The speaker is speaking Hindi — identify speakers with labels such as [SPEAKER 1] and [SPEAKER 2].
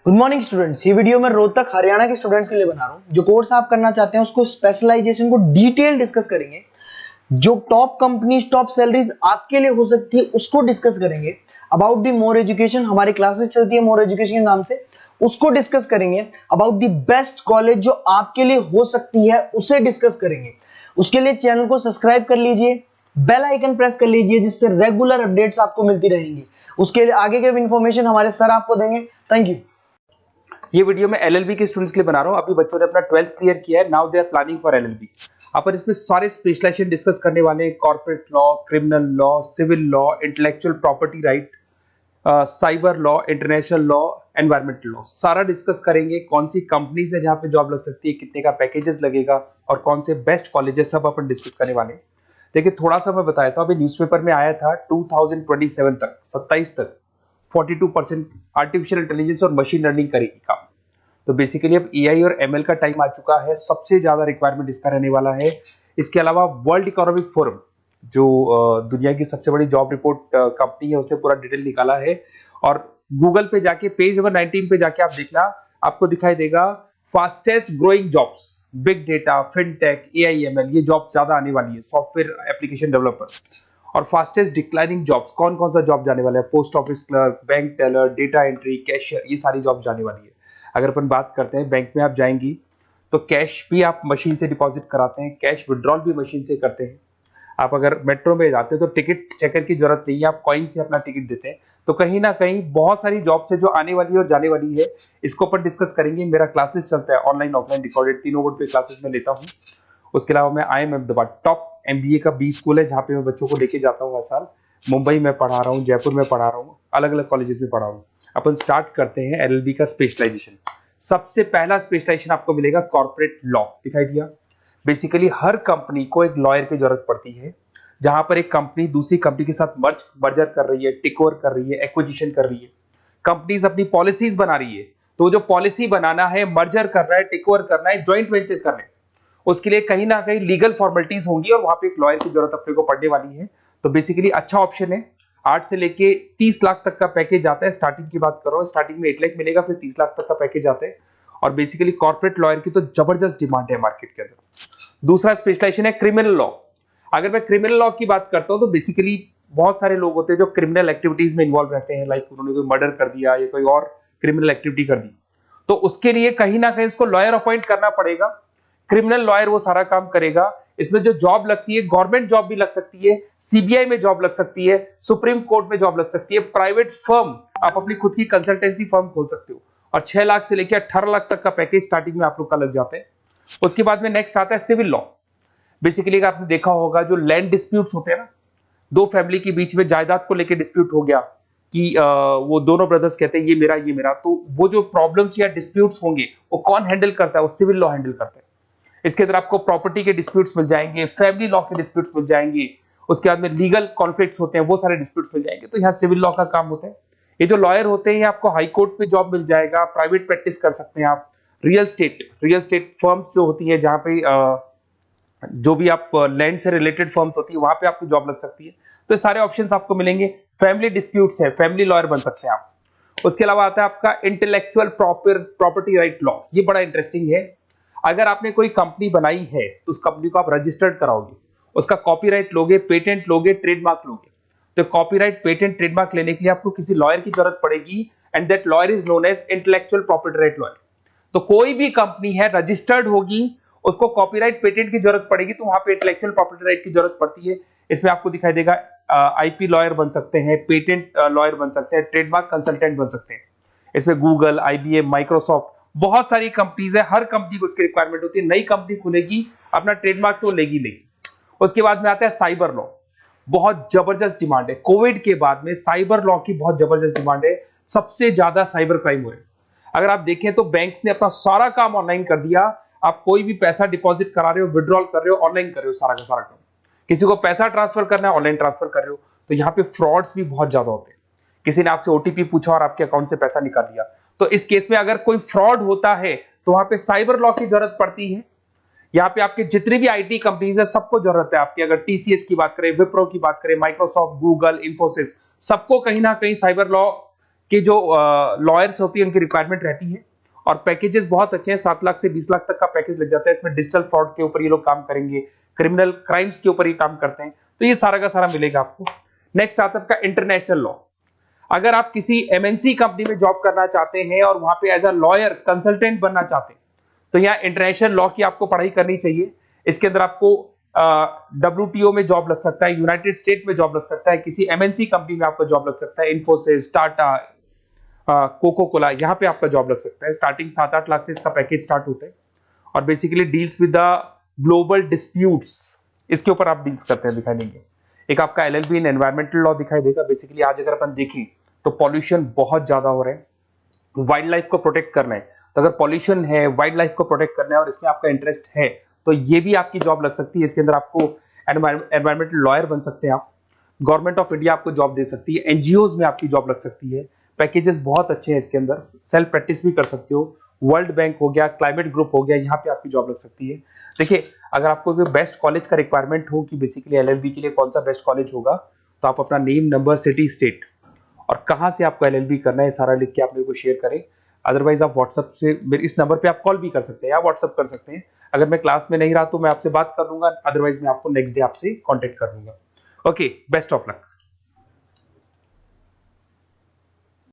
[SPEAKER 1] Good morning students. ये वीडियो मैं रोहतक हरियाणा के स्टूडेंट्स के लिए बना रहा हूँ। जो कोर्स आप करना चाहते हैं उसको स्पेशलाइजेशन को डिटेल डिस्कस करेंगे। जो टॉप कंपनीज टॉप सैलरीज आपके लिए हो सकती है उसको डिस्कस करेंगे। अबाउट द मोर एजुकेशन हमारी क्लासेस चलती है मोर एजुकेशन के नाम से, उसको डिस्कस करेंगे। अबाउट द बेस्ट कॉलेज जो आपके लिए हो सकती है उसे डिस्कस करेंगे। उसके लिए चैनल को सब्सक्राइब कर लीजिए, बेल आइकन प्रेस कर लीजिए जिससे रेगुलर अपडेट्स आपको मिलती रहेंगी। उसके लिए आगे के इन्फॉर्मेशन हमारे सर आपको देंगे। Thank you.
[SPEAKER 2] ये वीडियो मैं एलएलबी के स्टूडेंट्स के लिए बना रहा हूं। अभी बच्चों ने अपना 12th क्लियर किया है, now they are planning for LLB. अपन इसमें सारे स्पेशलाइजेशन डिस्कस करने वाले हैं। Corporate law, criminal law, civil law, intellectual property right, cyber law, international law, environmental law, सारा डिस्कस करेंगे। कौन सी कंपनीज है जहां पे जॉब लग सकती है, कितने का पैकेजेस लगेगा और कौन से बेस्ट कॉलेजेस, सब अपन डिस्कस करने वाले हैं। देखिए थोड़ा सा मैं बताया था, अभी न्यूज़पेपर में आया था 2027 तक 27 तक 42% आर्टिफिशियल इंटेलिजेंस और मशीन लर्निंग करेगी काम। तो बेसिकली अब एआई और एमएल का टाइम आ चुका है, सबसे ज्यादा रिक्वायरमेंट इसका रहने वाला है। इसके अलावा वर्ल्ड इकोनॉमिक फोरम जो दुनिया की सबसे बड़ी जॉब रिपोर्ट कंपनी है, उसने पूरा डिटेल निकाला है। और गूगल पे जाके पेज नंबर 19 पे जाके आप देखना, आपको दिखाई देगा fastest growing jobs, big data, fintech, AI ML, ये जॉब ज्यादा आने वाली है। Software application developer. और फास्टेस्ट डिक्लाइनिंग जॉब्स, कौन कौन सा जॉब जाने वाला है, post office clerk, bank teller, data entry, cashier, ये सारी जॉब जाने वाली है। अगर अपन बात करते हैं, बैंक में आप जाएंगी तो कैश भी आप मशीन से डिपॉजिट कराते हैं, कैश विड्रॉल भी मशीन से करते हैं। आप अगर मेट्रो में जाते हैं तो टिकट चेकर की जरूरत नहीं है, आप कॉइन से अपना टिकट देते हैं। तो कहीं ना कहीं बहुत सारी जॉब्स है जो आने वाली है और जाने वाली है। इसको अपन डिस्कस करेंगे। मेरा क्लासेस चलता है ऑनलाइन ऑफलाइन रिकॉर्डेड, तीनों बोर्ड पे क्लासेस में लेता हूँ। उसके अलावा मैं IIM अहमदाबाद टॉप MBA का B स्कूल है जहाँ पे मैं बच्चों को लेके जाता हूँ हर साल। मुंबई में पढ़ा रहा हूँ, जयपुर में पढ़ा रहा हूँ, अलग अलग कॉलेजेस में पढ़ा रहा हूँ। अपन स्टार्ट करते हैं LLB का स्पेशलाइजेशन। सबसे पहला स्पेशलाइजेशन आपको मिलेगा कॉर्पोरेट लॉ। दिखाई दिया। बेसिकली हर कंपनी को एक लॉयर की जरूरत पड़ती है। जहां पर एक कंपनी दूसरी कंपनी के साथ मर्जर कर रही है, टेक ओवर कर रही है, एक्विजिशन कर रही है, कंपनीज अपनी पॉलिसीज बना रही है। तो जो पॉलिसी बनाना है, मर्जर करना है, टेक ओवर करना है, ज्वाइंट वेंचर करना है, उसके लिए कहीं ना कहीं लीगल फॉर्मेलिटीज होंगी और वहां पे एक लॉयर की जरूरत अपने को पड़ने वाली है। तो बेसिकली अच्छा ऑप्शन है। 8 से लेके 30 लाख तक का पैकेज आता है। स्टार्टिंग की बात करो, स्टार्टिंग में 8 लाख मिलेगा, फिर 30 लाख तक का पैकेज आता है। और बेसिकली कॉर्पोरेट लॉयर की तो जबरदस्त डिमांड है मार्केट के अंदर। दूसरा स्पेशलाइजेशन है क्रिमिनल लॉ। अगर मैं क्रिमिनल लॉ की बात करता हूं तो बेसिकली बहुत सारे लोग होते हैं जो क्रिमिनल एक्टिविटीज में इन्वॉल्व रहते हैं, लाइक उन्होंने कोई मर्डर कर दिया या कोई और क्रिमिनल एक्टिविटी कर दी, तो उसके लिए कहीं ना कहीं उसको लॉयर अपॉइंट करना पड़ेगा। क्रिमिनल लॉयर वो सारा काम करेगा। इसमें जो जॉब लगती है, गवर्नमेंट जॉब भी लग सकती है, सीबीआई में जॉब लग सकती है, सुप्रीम कोर्ट में जॉब लग सकती है, प्राइवेट फर्म, आप अपनी खुद की कंसल्टेंसी फर्म खोल सकते हो। और 6 लाख से लेकर 18 लाख तक का पैकेज स्टार्टिंग में आप लोग का लग जाते हैं। उसके बाद में नेक्स्ट आता है सिविल लॉ। बेसिकली आपने देखा होगा जो लैंड डिस्प्यूट्स होते हैं ना, दो फैमिली के बीच में जायदाद को लेकर डिस्प्यूट हो गया कि वो दोनों ब्रदर्स कहते हैं ये मेरा ये मेरा, तो वो जो प्रॉब्लम्स या डिस्प्यूट्स होंगे वो कौन हैंडल करता है, वो सिविल लॉ हैंडल करता है। इसके अंदर आपको प्रॉपर्टी के डिस्प्यूट्स मिल जाएंगे, फैमिली लॉ के डिस्प्यूट्स मिल जाएंगे, उसके बाद में लीगल कॉन्फ्लिक्ट्स होते हैं, वो सारे डिस्प्यूट्स मिल जाएंगे। तो यहाँ सिविल लॉ का काम होता है। ये जो लॉयर होते हैं, आपको हाई कोर्ट पे जॉब मिल जाएगा, प्राइवेट प्रैक्टिस कर सकते हैं आप, रियल स्टेट फर्म्स जो होती है, जहां पे जो भी आप लैंड से रिलेटेड फर्म्स होती है, वहां पे आपको जॉब लग सकती है। तो सारे ऑप्शंस आपको मिलेंगे। फैमिली डिस्प्यूट्स है, फैमिली लॉयर बन सकते हैं आप। उसके अलावा आता है आपका इंटेलेक्चुअल प्रॉपर्टी राइट लॉ। ये बड़ा इंटरेस्टिंग है। अगर आपने कोई कंपनी बनाई है तो उस कंपनी को आप रजिस्टर्ड कराओगे, उसका कॉपीराइट लोगे, पेटेंट लोगे, ट्रेडमार्क लोगे। तो कॉपीराइट, पेटेंट, ट्रेडमार्क लेने के लिए आपको किसी लॉयर की जरूरत पड़ेगी, and that lawyer is known as intellectual property right lawyer. तो कोई भी कंपनी है रजिस्टर्ड होगी, उसको कॉपीराइट, पेटेंट की जरूरत पड़ेगी, तो वहां पे इंटेलेक्चुअल प्रॉपर्टी राइट की जरूरत पड़ती है। इसमें आपको दिखाई देगा आईपी लॉयर बन सकते हैं, पेटेंट लॉयर बन सकते हैं, ट्रेडमार्क कंसल्टेंट बन सकते हैं। इसमें गूगल, IBM, माइक्रोसॉफ्ट, बहुत सारी कंपनीज है। हर कंपनी को इसकी रिक्वायरमेंट होती है। नई कंपनी खुलेगी, अपना ट्रेडमार्क तो लेगी। उसके बाद में आता है साइबर लॉ। बहुत जबरदस्त डिमांड है। कोविड के बाद में साइबर लॉ की बहुत जबरदस्त डिमांड है। सबसे ज्यादा साइबर क्राइम हुए। अगर आप देखें तो बैंक्स ने अपना सारा काम ऑनलाइन कर दिया। आप कोई भी पैसा डिपॉजिट करा रहे हो, विड्रॉल कर रहे हो, ऑनलाइन कर रहे हो, सारा का सारा काम। किसी को पैसा ट्रांसफर करना है, ऑनलाइन ट्रांसफर कर रहे हो। तो यहाँ पे फ्रॉड्स भी बहुत ज्यादा होते हैं। किसी ने आपसे OTP पूछा और आपके अकाउंट से पैसा निकाल लिया। तो इस केस में अगर कोई फ्रॉड होता है तो वहां पे साइबर लॉ की जरूरत पड़ती है। यहाँ पे आपके जितनी भी IT कंपनीज है, सबको जरूरत है आपकी। अगर TCS की बात करें, विप्रो की बात करें, माइक्रोसॉफ्ट, गूगल, इंफोसिस, सबको कहीं ना कहीं साइबर लॉ कि जो लॉयर्स होती है उनकी रिक्वायरमेंट रहती है, और पैकेजेस बहुत अच्छे हैं, 7 लाख से 20 लाख तक का पैकेज लग जाता है। इसमें डिजिटल फ्रॉड के ऊपर ये लोग काम करेंगे, क्रिमिनल क्राइम्स के ऊपर ये काम करते हैं, तो ये सारा का सारा मिलेगा आपको। नेक्स्ट आता है आपका इंटरनेशनल लॉ। अगर आप किसी एमएनसी कंपनी में जॉब करना चाहते हैं और वहां पे एज अ लॉयर कंसल्टेंट बनना चाहते हैं, तो यहाँ इंटरनेशनल लॉ की आपको पढ़ाई करनी चाहिए। इसके अंदर आपको WTO में जॉब लग सकता है, यूनाइटेड स्टेट में जॉब लग सकता है, किसी एमएनसी कंपनी में आपका जॉब लग सकता है, इन्फोसिस, टाटा, कोको कोला, यहाँ पे आपका जॉब लग सकता है। स्टार्टिंग 7-8 लाख से इसका पैकेज स्टार्ट होता है, और basically deals with the global disputes, इसके ऊपर आप डील्स करते हैं, दिखाई देंगे। एक आपका LLB इन एनवायरमेंटल लॉ दिखाई देगा। बेसिकली आज अगर अपन देखें तो पॉल्यूशन बहुत ज्यादा हो रहा है, वाइल्ड लाइफ को प्रोटेक्ट करना है, तो अगर पॉल्यूशन है, वाइल्ड लाइफ को प्रोटेक्ट करना है और इसमें आपका इंटरेस्ट है, तो ये भी आपकी जॉब लग सकती है। इसके अंदर आपको एनवायरमेंटल लॉयर बन सकते हैं आप। गवर्नमेंट ऑफ इंडिया आपको जॉब दे सकती है, एनजीओज में आपकी जॉब लग सकती है। पैकेजेस बहुत अच्छे हैं इसके अंदर, सेल्फ प्रैक्टिस भी कर सकते हो। वर्ल्ड बैंक हो गया, क्लाइमेट ग्रुप हो गया, यहाँ पे आपकी जॉब लग सकती है। देखिए, अगर आपको कोई बेस्ट कॉलेज का रिक्वायरमेंट हो कि बेसिकली LLB के लिए कौन सा बेस्ट कॉलेज होगा, तो आप अपना नेम, नंबर, सिटी, स्टेट और कहां से आपको LLB करना है सारा लिख के आप मेरे को शेयर करें। अदरवाइज आप व्हाट्सएप से मेरे इस नंबर पे आप कॉल भी कर सकते हैं या व्हाट्सएप कर सकते हैं। अगर मैं क्लास में नहीं रहा तो मैं आपसे बात कर लूंगा, अदरवाइज मैं आपको नेक्स्ट डे आपसे कॉन्टेक्ट कर लूंगा। Okay, best of luck.